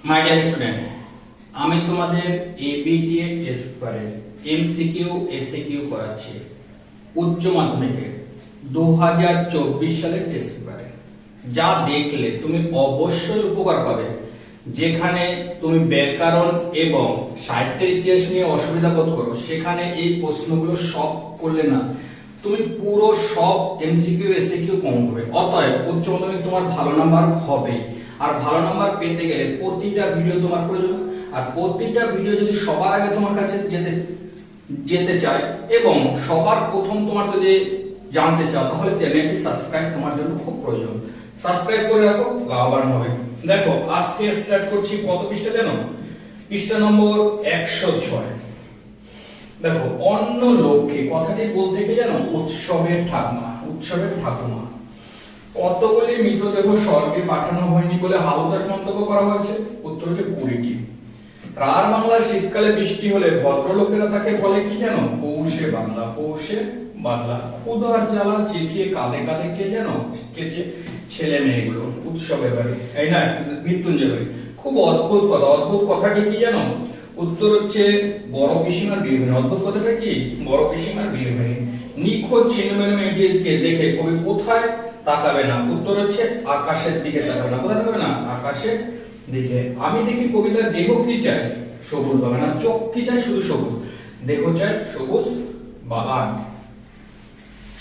My dear student, আমি তোমাদের ABTA test পেপারের এমসিকিউ এসিকিউ করাচ্ছি উচ্চ মাধ্যমিকের 2024 সালের টেস্ট পেপারে। যা দেখলে তুমি অবশ্যই উপকার পাবে। যেখানে তুমি ব্যাকরণ এবং সাহিত্যের ইতিহাস নিয়ে অসুবিধা বোধ করো, সেখানে এই প্রশ্নগুলো সব করলে না তুমি পুরো সব এমসিকিউ এসিকিউ কম করবে। অতএব উচ্চ মাধ্যমিক তোমার ভালো নাম্বার হবে। আর ভালো নাম্বার পেতে গেলে প্রতিটা ভিডিও তোমার প্রয়োজন। আর প্রতিটা ভিডিও যদি সবার আগে তোমার কাছে যেতে চায় এবং সবার প্রথম তোমার যদি জানতে চাও, তাহলে চ্যানেলটি সাবস্ক্রাইব তোমার জন্য খুব প্রয়োজন। সাবস্ক্রাইব করে রাখো, লাভবান হবে। দেখো আজকে স্টার্ট করছি কত পৃষ্ঠা জানো? পৃষ্ঠা নম্বর 106। দেখো, অন্য লোককে কথাটি বলতে কি জানো? উৎসবের ঠাকুমা। উৎসবের ঠাকুমা। কতগুলি মৃতদেহ স্বর্গে পাঠানো হয়নি বলে হালুদাস মন্তব্য করা হয়েছে? উত্তর হচ্ছে 20টি। রার বাংলার শীতকালে বৃষ্টি হলে ভদ্রলোকেরা তাকে বলে কি জানো? পৌষে বাংলা। পৌষে বাংলা। উদার জ্বালা চেঁচিয়ে কাঁদে কাঁদে কে জানো? কেচে ছেলে মেয়েগুলো উৎসবের বাড়ি, এই না মৃত্যুঞ্জয় বাড়ি। খুব অদ্ভুত কথা। অদ্ভুত কথাটি কি জানো? উত্তর হচ্ছে বড় পিসিমার বীরভূমি। অদ্ভুত কথাটা কি? বড় পিসিমার বীরভূমি। নিখোঁজ ছিন্নভিন্ন মেয়েটিকে দেখে কবি কোথায় তাকাবে না? উত্তর হচ্ছে আকাশের দিকে তাকাবে না। কোথায় তাকাবে না? আকাশের দিকে। আমি দেখি কবিতার দেহ কি চাই? সবুজ বাগান। আর চোখ কি চাই? শুধু সবুজ। দেহ চাই সবুজ বাগান।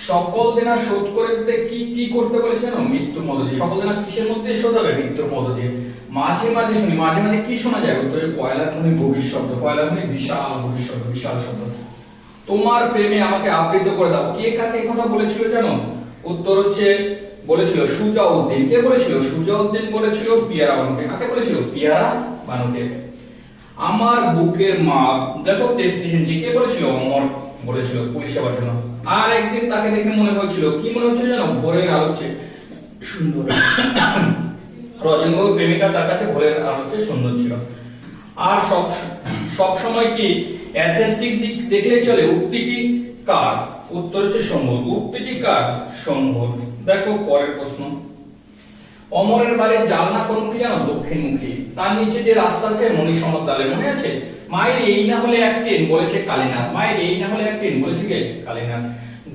সকল দেনা শোধ করে দিতে কি কি করতে বলেছে জানো? মৃত্যুর মধ্য দিয়ে। সকল দেনা কিসের মধ্যে শোধ হবে? মৃত্যুর মধ্য দিয়ে। মাঝে মাঝে শুনি। মাঝে মাঝে কি শোনা যায়? উত্তরে পয়লা ধ্বনি গভীর শব্দ। পয়লা ধ্বনি বিশাল গভীর শব্দ। বিশাল শব্দ। তোমার প্রেমে আমাকে আবৃত করে দাও। কে কাকে কথা বলেছিল জানো? উত্তর হচ্ছে বলেছিল সুজাউদ্দিন। কে বলেছিল? সুজাউদ্দিন বলেছিল পিয়ারা বানুকে। কাকে বলেছিল? পিয়ারা বানুকে। আমার বুকের মাপ দেখো 33 ইঞ্চি। কে বলেছিল? অমর বলেছিল পুলিশে পাঠানো। আর একদিন তাকে দেখে মনে হয়েছিল, কি মনে হচ্ছিল জানো? ভোরের আলো চেয়ে সুন্দর। রজনীগন্ধ প্রেমিকা তার কাছে ভোরের আলো চেয়ে সুন্দর ছিল। আর সব সময় কি অ্যাথলেটিক দিক দেখলে চলে? উক্তিটি কার? উত্তর হচ্ছে শম্ভুর। উক্তিটি কার? শম্ভুর। দেখো পরের প্রশ্ন। অমরের বাড়ির জানলা কোন মুখী জানো? দক্ষিণমুখী। তার নিচে যে রাস্তা আছে মণিসমত দালে, মনে আছে? মায়ের এই না হলে এক ট্রেন বলেছে কালীনাথ। মায়ের এই না হলে এক ট্রেন বলেছে কে? কালীনাথ।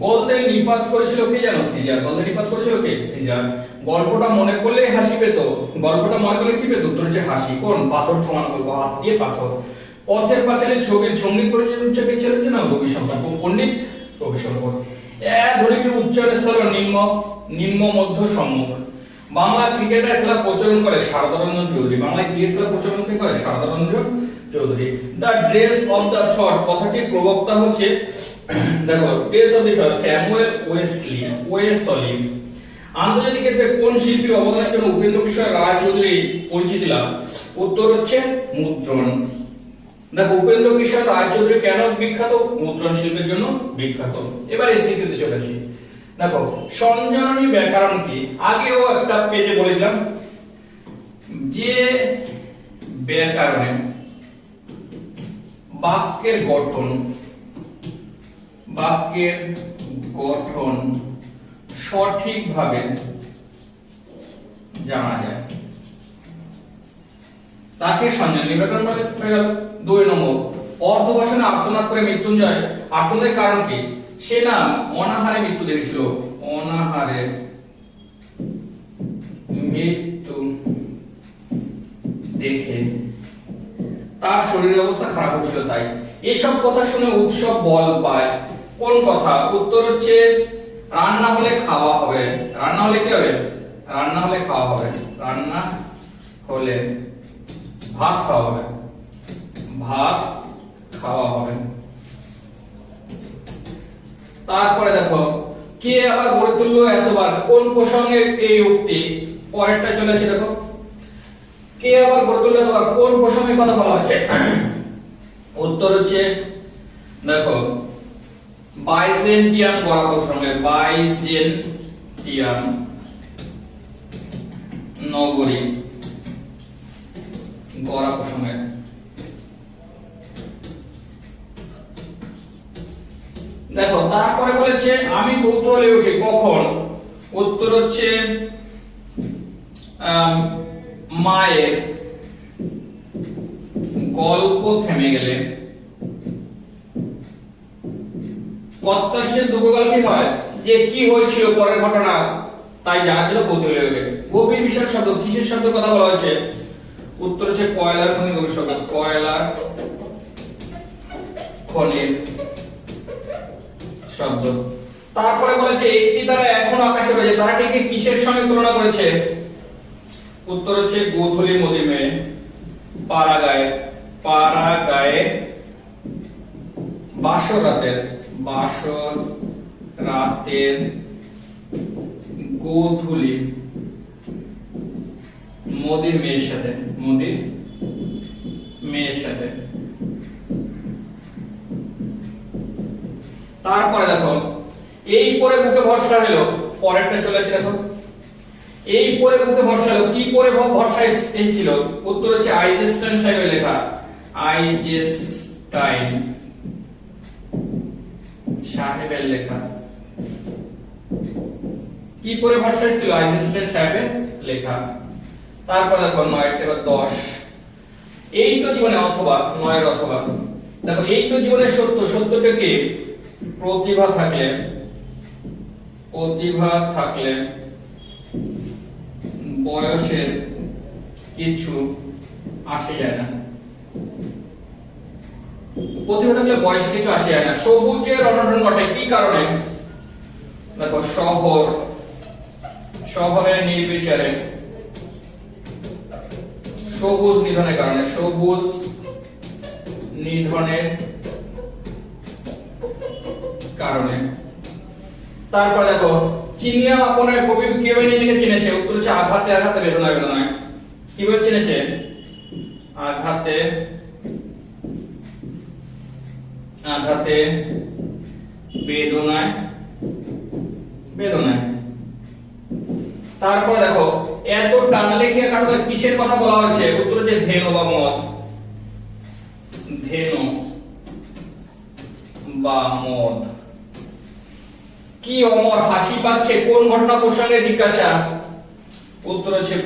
গলদের নিপাত করেছিল কে জানো? সিজার। গলদের নিপাত করেছিল কে? সিজার। গল্পটা মনে করলে হাসি পেত। গল্পটা মনে করলে কি পেত? উত্তর হচ্ছে হাসি। কোন? পাথর সমান করবো, হাত দিয়ে পাথর। পথের পাঁচালী ছবির সঙ্গীত পরিচালক কে ছিলেন জানো? রবিশঙ্কর। পণ্ডিত রবিশঙ্কর। ধ্বনিটির উচ্চারণ স্থল নিম্ন, নিম্ন, মধ্য, সম্মুখ। বাংলা ক্রিকেটের খেলা প্রচলন করে শারদারঞ্জন চৌধুরী। বাংলায় ক্রিকেট খেলা প্রচলন কে করে? Saradaranjan Chowdhury. The dress of the thought কথাটির প্রবক্তা হচ্ছে দেখো dress of the thought Samuel Wesley. আন্তর্জাতিক ক্ষেত্রে কোন শিল্পীর অবদানের জন্য উপেন্দ্র কিশোর রায়চৌধুরী পরিচিতি লাভ? উত্তর হচ্ছে মুদ্রণ। দেখো উপেন্দ্র কিশোর রায়চৌধুরী কেন বিখ্যাত? মুদ্রণ শিল্পের জন্য বিখ্যাত। এবার এসিকিউতে চলে আসি। দেখো সঞ্জননী ব্যাকরণ কি? আগেও একটা পেজে বলেছিলাম যে ব্যাকরণে বাক্যের গঠন সঠিকভাবে জানা যায় তাকে সঞ্জননী ব্যাকরণ বলে। হয়ে গেল। 2 নম্বর। অর্ধভাষণে আর্তনাদ করে মৃত্যুঞ্জয় আর্তনাদের কারণ কি? সে না অনাহারে মৃত্যু দেখেছিল। অনাহারে মৃত্যু দেখে তার শরীরের অবস্থা খারাপ হচ্ছিল, তাই। এসব কথা শুনে উৎসব বল পায়। কোন কথা? উত্তর হচ্ছে রান্না হলে খাওয়া হবে। রান্না হলে কি হবে? রান্না হলে খাওয়া হবে। রান্না হলে ভাত খাওয়া হবে। ভাত খাওয়া হবে। তারপরে দেখো কে আবার গড়ে তুললো এতবার? কোন প্রসঙ্গে এই উক্তি? পরেরটা চলে আসে। দেখো কে আবার গড়ে তুললো এতবার? কোন প্রসঙ্গে কথা বলা হচ্ছে? উত্তর হচ্ছে দেখো বাইজেন্টিয়ান গড়া প্রসঙ্গে। বাইজেন্টিয়ান নগরী গড়া প্রসঙ্গে। দেখো তারপরে বলেছে আমি কৌতূহলে উঠি কখন? উত্তর হচ্ছে মায়ের গল্প থেমে গেলে কর্তার শেষ দুর্গল কি হয়, যে কি হয়েছিল পরের ঘটনা তাই জানার জন্য কৌতূহলী হয়ে গেলে। গভীর বিষয় শব্দ কিসের শব্দ কথা বলা হয়েছে? উত্তর হচ্ছে কয়লার খনির গভীর শব্দ, কয়লার খনির শব্দ। তারপরে বলেছে একটি তারা এখন আকাশে রয়েছে, তারাটিকে কিসের সঙ্গে তুলনা করেছে? উত্তর হচ্ছে গোধূলি মদিমে পাড়াগাঁয়ে, পাড়াগাঁয়ে বাসর রাতের, বাসর রাতের গোধূলি মোদির মেয়ের সাথে, মোদির মেয়ের সাথে। তারপরে দেখো এই পরে বুকে ভরসা হলো, পরেরটা চলে আসে দেখো, এই পরে বুকে ভরসা হলো, কি পরে ভরসা এসেছিল? উত্তর হচ্ছে আইজেস্টাইন সাহেবের লেখা, আইজেস্টাইন সাহেবের লেখা। কি পরে ভরসা এসেছিল? আইজেস্টাইন সাহেবের লেখা। তারপর দেখো 9 এবার 10, এই তো জীবনে অথবা 9 অথবা দেখো এই তো জীবনের সত্য, সত্যটা কি? প্রতিভা থাকলে, প্রতিভা থাকলে বয়সের কিছু আসে যায় না, প্রতিভা থাকলে বয়সে কিছু আসে যায় না। সবুজের অনটন ঘটে কি কারণে? দেখো শহরের নির্বিচারে সবুজ নিধনের কারণে, সবুজ নিধনের কারণে। তারপরে দেখো চিনিয়া আপনার কবি কিভাবে নিজেকে চিনেছে? উত্তর হচ্ছে আঘাতে আঘাতে বেদনায় বেদনায়। কিভাবে চিনেছে? আঘাতে আঘাতে বেদনায় বেদনায়। তারপরে দেখো এত টানলে কি কারণে কিসের কথা বলা হয়েছে? উত্তর হচ্ছে ধেনু বা মদ, ধেনু বা মদ। কি অমর হাসি পাচ্ছে কোন ঘটনা প্রসঙ্গে জিজ্ঞাসা? উত্তর হচ্ছে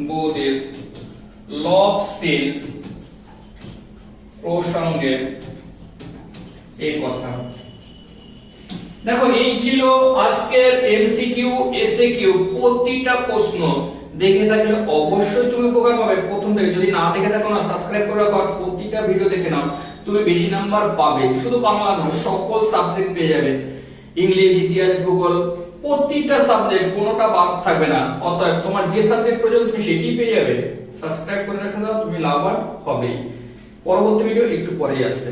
বৌদির লভ সিন প্রসঙ্গে এই কথা। দেখো এই ছিল আজকের এমসিকিউ এসএকিউ। প্রতিটা প্রশ্ন দেখে থাকলে অবশ্যই তুমি উপকার পাবে প্রথম থেকে। যদি না দেখে থাকো না, সাবস্ক্রাইব করে রাখো, প্রতিটা ভিডিও দেখে নাও, তুমি বেশি নাম্বার পাবে। শুধু বাংলা নয়, সকল সাবজেক্ট পেয়ে যাবে, ইংলিশ, ইতিহাস, ভূগোল, প্রতিটা সাবজেক্ট, কোনোটা বাদ থাকবে না। অতএব তোমার যে সাবজেক্ট প্রয়োজন তুমি সেটি পেয়ে যাবে। সাবস্ক্রাইব করে রাখো, তুমি লাভবান হবেই। পরবর্তী ভিডিও একটু পরেই আসছে।